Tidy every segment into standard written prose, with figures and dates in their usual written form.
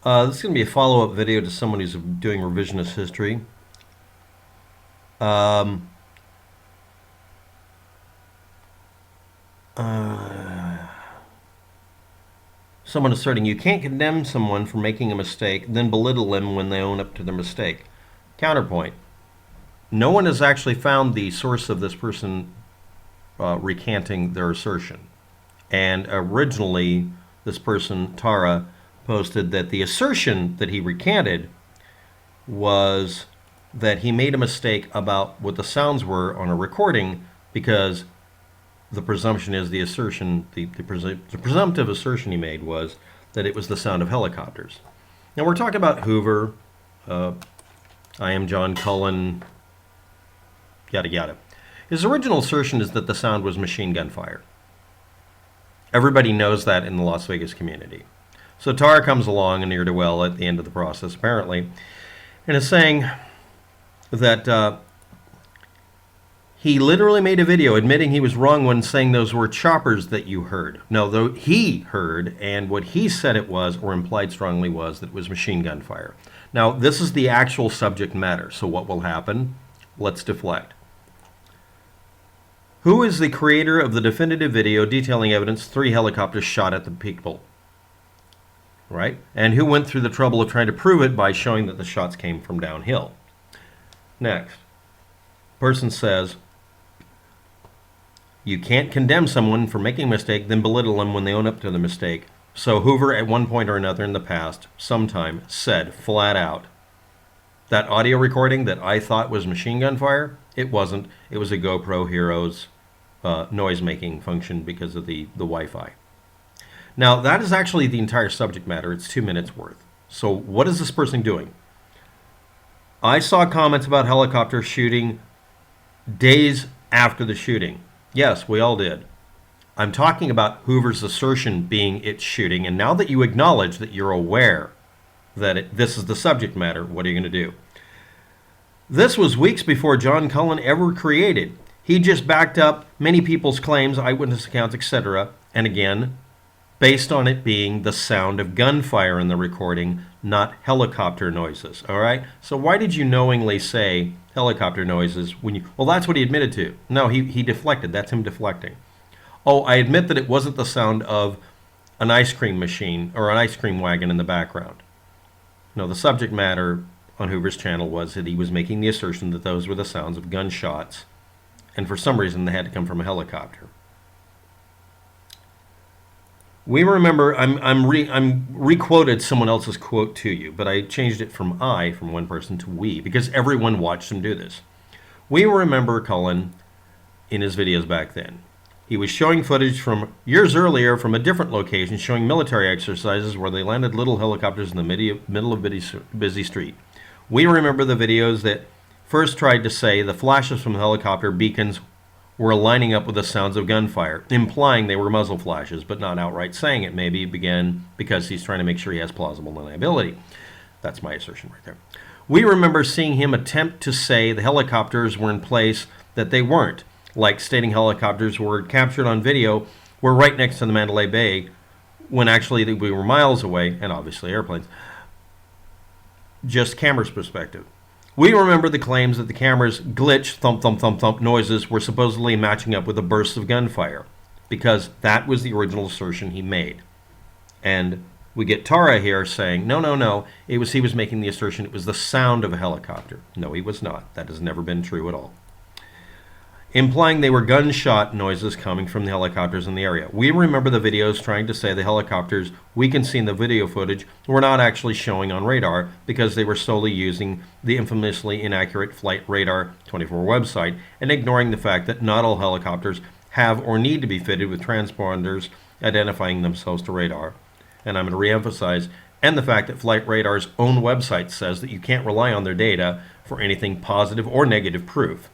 This is going to be a follow-up video to someone who's doing revisionist history. Um, Someone asserting you can't condemn someone for making a mistake, then belittle them when they own up to their mistake. Counterpoint. No one has actually found the source of this person recanting their assertion. And originally, this person, Tara, posted that the assertion that he recanted was that he made a mistake about what the sounds were on a recording, because the presumption is the presumptive assertion he made was that it was the sound of helicopters. Now we're talking about Hoover, I am John Cullen, yada yada. His original assertion is that the sound was machine gun fire. Everybody knows that in the Las Vegas community. So Tara comes along and near to well at the end of the process, apparently, and is saying that he literally made a video admitting he was wrong when saying those were choppers that you heard. No, though he heard, and what he said it was, or implied strongly was, that it was machine gun fire. Now, this is the actual subject matter, so what will happen? Let's deflect. Who is the creator of the definitive video detailing evidence 3 helicopters shot at the people? Right? And who went through the trouble of trying to prove it by showing that the shots came from downhill? Next. Person says, you can't condemn someone for making a mistake, then belittle them when they own up to the mistake. So Hoover, at one point or another in the past, sometime, said flat out, that audio recording that I thought was machine gun fire, it wasn't. It was a GoPro Hero's noise-making function because of the Wi-Fi. Now, that is actually the entire subject matter. It's 2 minutes worth. So what is this person doing? I saw comments about helicopter shooting days after the shooting. Yes, we all did. I'm talking about Hoover's assertion being it's shooting, and now that you acknowledge that you're aware that this is the subject matter, what are you going to do? This was weeks before John Cullen ever created. He just backed up many people's claims, eyewitness accounts, etc., and again, based on it being the sound of gunfire in the recording, not helicopter noises, all right? So why did you knowingly say helicopter noises when you... Well, that's what he admitted to. No, he deflected. That's him deflecting. Oh, I admit that it wasn't the sound of an ice cream machine or an ice cream wagon in the background. No, the subject matter on Hoover's channel was that he was making the assertion that those were the sounds of gunshots, and for some reason they had to come from a helicopter. We remember, I'm re-quoted someone else's quote to you, but I changed it from one person to we, because everyone watched him do this. We remember Cullen in his videos back then. He was showing footage from years earlier from a different location, showing military exercises where they landed little helicopters in the middle of busy street. We remember the videos that first tried to say the flashes from helicopter beacons were lining up with the sounds of gunfire, implying they were muzzle flashes, but not outright saying it. Maybe began because he's trying to make sure he has plausible deniability. That's my assertion right there. We remember seeing him attempt to say the helicopters were in place that they weren't, like stating helicopters were captured on video were right next to the Mandalay Bay, when actually we were miles away, and obviously airplanes. Just camera's perspective. We remember the claims that the camera's glitch, thump, thump, thump, thump noises were supposedly matching up with the bursts of gunfire, because that was the original assertion he made. And we get Tara here saying, no, he was making the assertion it was the sound of a helicopter. No, he was not. That has never been true at all. Implying they were gunshot noises coming from the helicopters in the area. We remember the videos trying to say the helicopters we can see in the video footage were not actually showing on radar because they were solely using the infamously inaccurate Flight Radar 24 website and ignoring the fact that not all helicopters have or need to be fitted with transponders identifying themselves to radar. And I'm going to reemphasize, and the fact that Flight Radar's own website says that you can't rely on their data for anything positive or negative proof.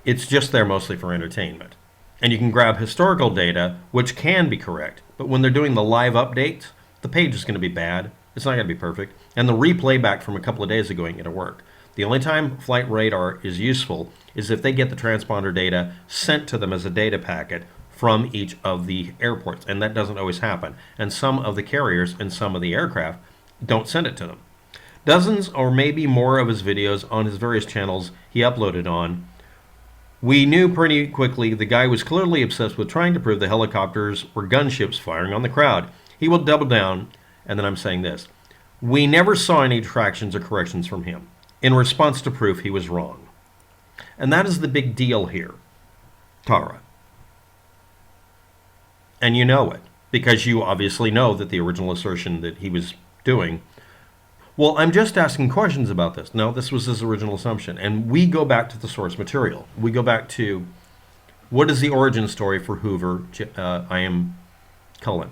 It's just there mostly for entertainment. And you can grab historical data, which can be correct, but when they're doing the live updates, the page is going to be bad. It's not going to be perfect. And the replay back from a couple of days ago ain't going to work. The only time Flight Radar is useful is if they get the transponder data sent to them as a data packet from each of the airports, and that doesn't always happen. And some of the carriers and some of the aircraft don't send it to them. Dozens or maybe more of his videos on his various channels he uploaded on. We knew pretty quickly the guy was clearly obsessed with trying to prove the helicopters were gunships firing on the crowd. He will double down, and then I'm saying this. We never saw any retractions or corrections from him in response to proof he was wrong. And that is the big deal here, Tara. And you know it, because you obviously know that the original assertion that he was doing. Well, I'm just asking questions about this. No, this was his original assumption. And we go back to the source material. We go back to what is the origin story for Hoover, I am Cullen.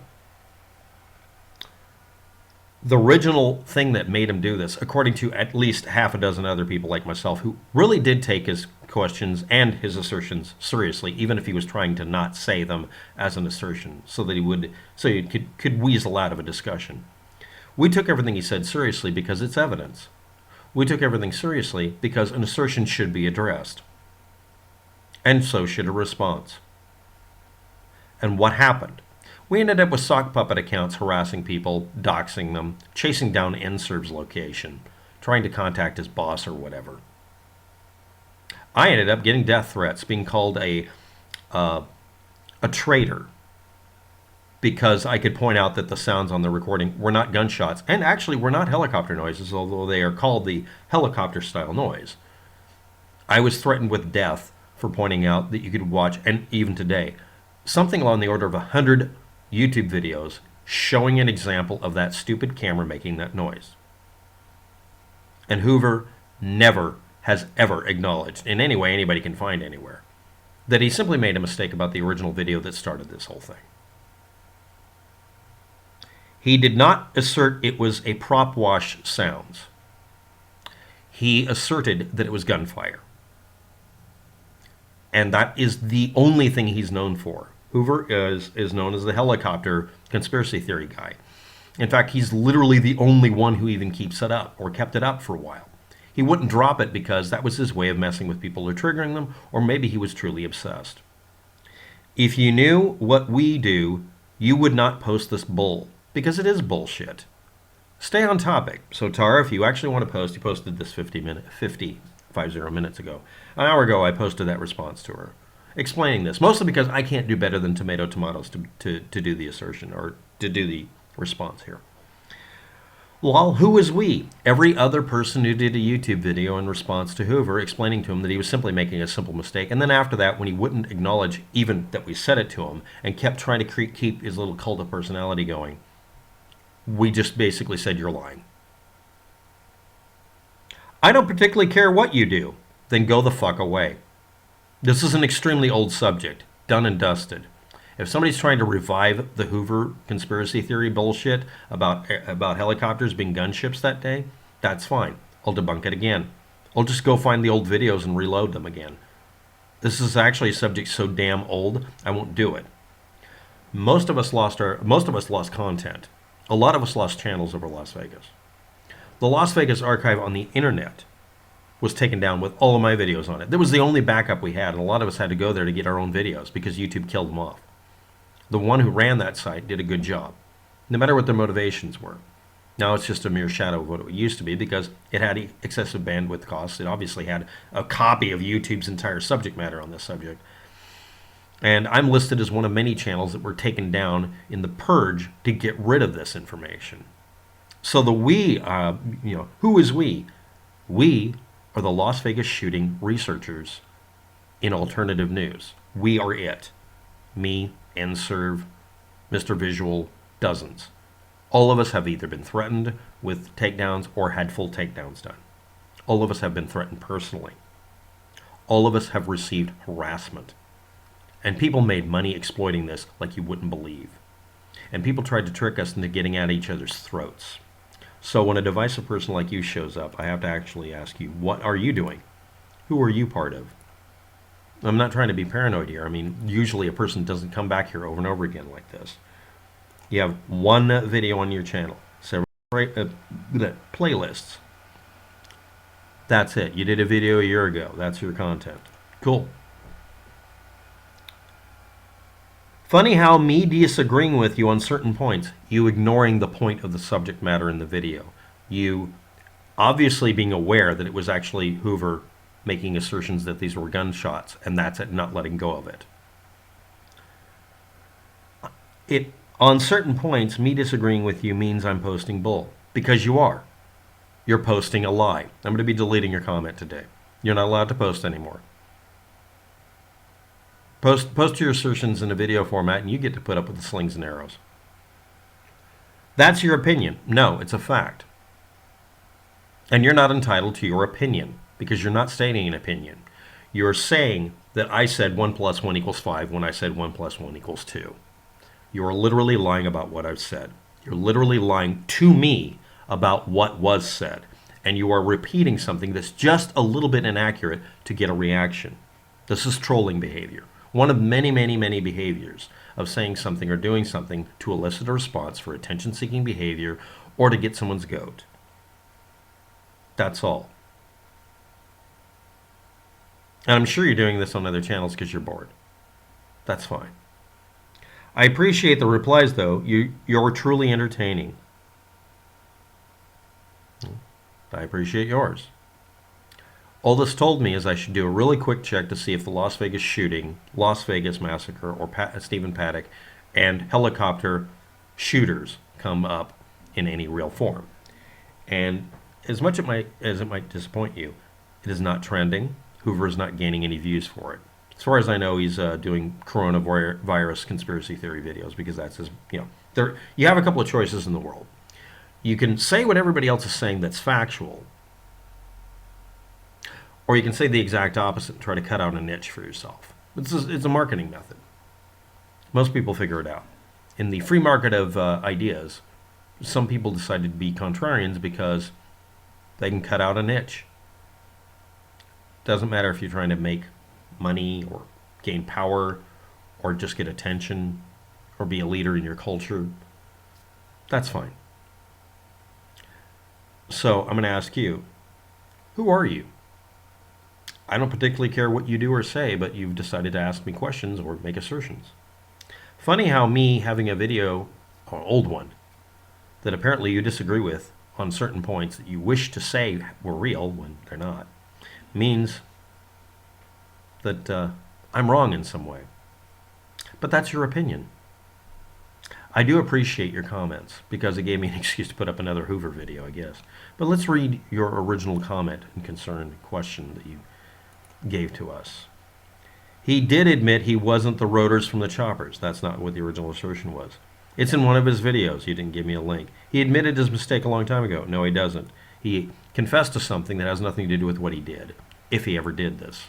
The original thing that made him do this, according to at least half a dozen other people like myself, who really did take his questions and his assertions seriously, even if he was trying to not say them as an assertion, so that he could weasel out of a discussion. We took everything he said seriously because it's evidence. We took everything seriously because an assertion should be addressed. And so should a response. And what happened? We ended up with sock puppet accounts harassing people, doxing them, chasing down NSERV's location, trying to contact his boss or whatever. I ended up getting death threats, being called a traitor, because I could point out that the sounds on the recording were not gunshots, and actually were not helicopter noises, although they are called the helicopter-style noise. I was threatened with death for pointing out that you could watch, and even today, something along the order of 100 YouTube videos showing an example of that stupid camera making that noise. And Hoover never has ever acknowledged, in any way anybody can find anywhere, that he simply made a mistake about the original video that started this whole thing. He did not assert it was a prop wash sounds. He asserted that it was gunfire. And that is the only thing he's known for. Hoover is known as the helicopter conspiracy theory guy. In fact, he's literally the only one who even keeps it up or kept it up for a while. He wouldn't drop it because that was his way of messing with people or triggering them, or maybe he was truly obsessed. If you knew what we do, you would not post this bull, because it is bullshit. Stay on topic. So Tara, if you actually want to post, you posted this 50 minutes ago. An hour ago, I posted that response to her, explaining this, mostly because I can't do better than tomatoes to do the assertion, or to do the response here. Well, who is we? Every other person who did a YouTube video in response to Hoover, explaining to him that he was simply making a simple mistake, and then after that, when he wouldn't acknowledge even that we said it to him, and kept trying to keep his little cult of personality going, we just basically said, you're lying. I don't particularly care what you do. Then go the fuck away. This is an extremely old subject, done and dusted. If somebody's trying to revive the Hoover conspiracy theory bullshit about helicopters being gunships that day, that's fine. I'll debunk it again. I'll just go find the old videos and reload them again. This is actually a subject so damn old, I won't do it. Most of us lost content. A lot of us lost channels over Las Vegas. The Las Vegas archive on the internet was taken down with all of my videos on it. That was the only backup we had, and a lot of us had to go there to get our own videos because YouTube killed them off. The one who ran that site did a good job, no matter what their motivations were. Now it's just a mere shadow of what it used to be because it had excessive bandwidth costs. It obviously had a copy of YouTube's entire subject matter on this subject. And I'm listed as one of many channels that were taken down in the purge to get rid of this information. So the who is we? We are the Las Vegas shooting researchers in alternative news. We are it. Me, NSERV, Mr. Visual, dozens. All of us have either been threatened with takedowns or had full takedowns done. All of us have been threatened personally. All of us have received harassment. And people made money exploiting this like you wouldn't believe. And people tried to trick us into getting at each other's throats. So when a divisive person like you shows up, I have to actually ask you, what are you doing? Who are you part of? I'm not trying to be paranoid here. I mean, usually a person doesn't come back here over and over again like this. You have one video on your channel, several playlists. That's it. You did a video a year ago. That's your content. Cool. Funny how me disagreeing with you on certain points, you ignoring the point of the subject matter in the video, you obviously being aware that it was actually Hoover making assertions that these were gunshots, and that's it, not letting go of it. On certain points, me disagreeing with you means I'm posting bull, because you are. You're posting a lie. I'm going to be deleting your comment today. You're not allowed to post anymore. Post your assertions in a video format, and you get to put up with the slings and arrows. That's your opinion. No, it's a fact. And you're not entitled to your opinion, because you're not stating an opinion. You're saying that I said 1 + 1 = 5 when I said 1 + 1 = 2. You're literally lying about what I've said. You're literally lying to me about what was said. And you are repeating something that's just a little bit inaccurate to get a reaction. This is trolling behavior. One of many, many, many behaviors of saying something or doing something to elicit a response for attention-seeking behavior or to get someone's goat. That's all. And I'm sure you're doing this on other channels because you're bored. That's fine. I appreciate the replies, though. You're truly entertaining. I appreciate yours. All this told me is I should do a really quick check to see if the Las Vegas shooting, Las Vegas massacre, or Stephen Paddock, and helicopter shooters come up in any real form. And as much as it might disappoint you, it is not trending. Hoover is not gaining any views for it. As far as I know, he's doing coronavirus conspiracy theory videos because that's his, you have a couple of choices in the world. You can say what everybody else is saying that's factual, or you can say the exact opposite and try to cut out a niche for yourself. It's a marketing method. Most people figure it out. In the free market of ideas, some people decided to be contrarians because they can cut out a niche. Doesn't matter if you're trying to make money or gain power or just get attention or be a leader in your culture. That's fine. So I'm going to ask you, who are you? I don't particularly care what you do or say, but you've decided to ask me questions or make assertions. Funny how me having a video, an old one, that apparently you disagree with on certain points that you wish to say were real when they're not, means that I'm wrong in some way. But that's your opinion. I do appreciate your comments because it gave me an excuse to put up another Hoover video, I guess. But let's read your original comment and concern and question that you gave to us. He did admit he wasn't the rotors from the choppers. That's not what the original assertion was. It's in one of his videos. You didn't give me a link. He admitted his mistake a long time ago. No, he doesn't. He confessed to something that has nothing to do with what he did, if he ever did this.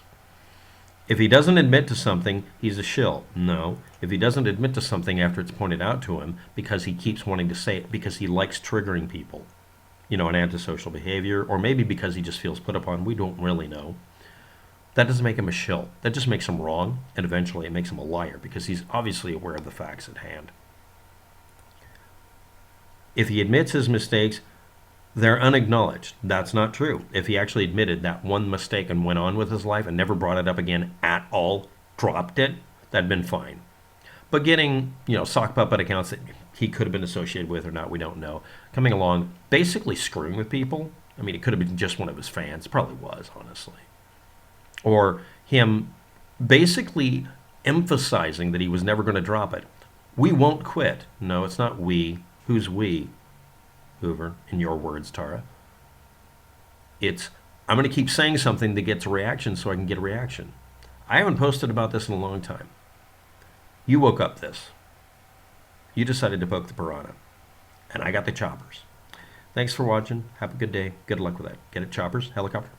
If he doesn't admit to something, he's a shill. No. If he doesn't admit to something after it's pointed out to him because he keeps wanting to say it because he likes triggering people, an antisocial behavior, or maybe because he just feels put upon, we don't really know. That doesn't make him a shill. That just makes him wrong, and eventually it makes him a liar because he's obviously aware of the facts at hand. If he admits his mistakes, they're unacknowledged. That's not true. If he actually admitted that one mistake and went on with his life and never brought it up again at all, dropped it, that'd been fine. But getting, sock puppet accounts that he could have been associated with or not, we don't know, coming along, basically screwing with people. I mean, it could have been just one of his fans. Probably was, honestly. Or him basically emphasizing that he was never going to drop it. We won't quit. No, it's not we. Who's we? Hoover, in your words, Tara. It's, I'm going to keep saying something that gets a reaction so I can get a reaction. I haven't posted about this in a long time. You woke up this. You decided to poke the piranha. And I got the choppers. Thanks for watching. Have a good day. Good luck with that. Get it, choppers? Helicopter?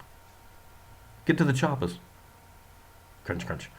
Get to the choppers. Crunch, crunch.